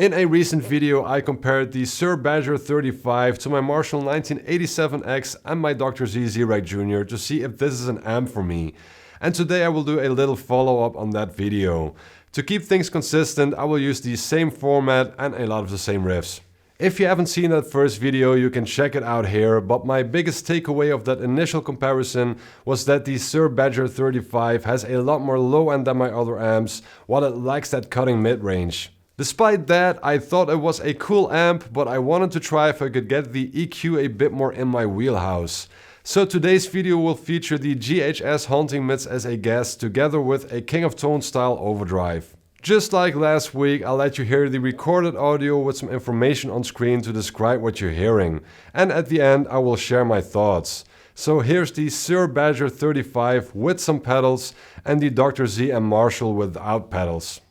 In a recent video, I compared the Suhr Badger 35 to my Marshall 1987X and my Dr. Z Z-Rite Jr. to see if this is an amp for me. And today I will do a little follow-up on that video. To keep things consistent, I will use the same format and a lot of the same riffs. If you haven't seen that first video, you can check it out here, but my biggest takeaway of that initial comparison was that the Suhr Badger 35 has a lot more low end than my other amps, while it lacks that cutting mid-range. Despite that, I thought it was a cool amp, but I wanted to try if I could get the EQ a bit more in my wheelhouse. So today's video will feature the JHS Haunting Mids as a guest together with a King of Tone style overdrive. Just like last week, I'll let you hear the recorded audio with some information on screen to describe what you're hearing. And at the end, I will share my thoughts. So here's the Suhr Badger 35 with some pedals and the Dr. Z and Marshall without pedals.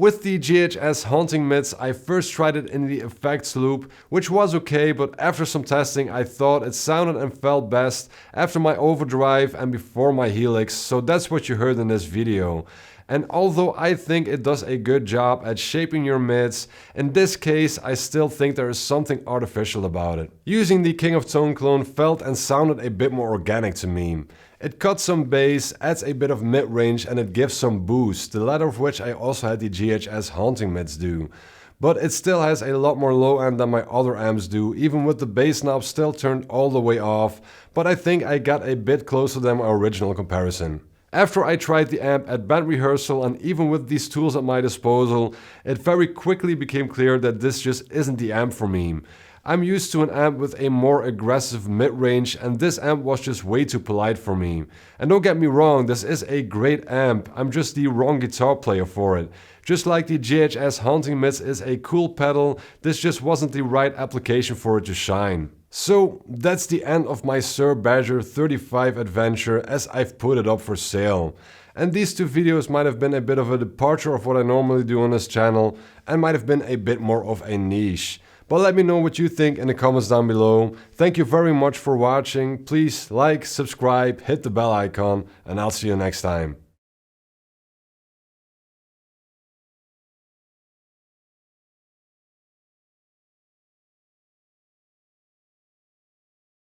with the JHS Haunting Mids, I first tried it in the effects loop, which was okay, but after some testing I thought it sounded and felt best after my overdrive and before my helix, so that's what you heard in this video. And although I think it does a good job at shaping your mids, in this case I still think there is something artificial about it. Using the King of Tone clone felt and sounded a bit more organic to me. It cuts some bass, adds a bit of mid-range and it gives some boost, the latter of which I also had the JHS Haunting Mids do. But it still has a lot more low end than my other amps do, even with the bass knob still turned all the way off, but I think I got a bit closer than my original comparison. After I tried the amp at band rehearsal and even with these tools at my disposal, it very quickly became clear that this just isn't the amp for me. I'm used to an amp with a more aggressive mid-range and this amp was just way too polite for me. And don't get me wrong, this is a great amp, I'm just the wrong guitar player for it. Just like the JHS Haunting Mids is a cool pedal, this just wasn't the right application for it to shine. So that's the end of my Suhr Badger 35 adventure as I've put it up for sale. And these two videos might have been a bit of a departure of what I normally do on this channel and might have been a bit more of a niche. But let me know what you think in the comments down below. Thank you very much for watching. Please like, subscribe, hit the bell icon, and I'll see you next time.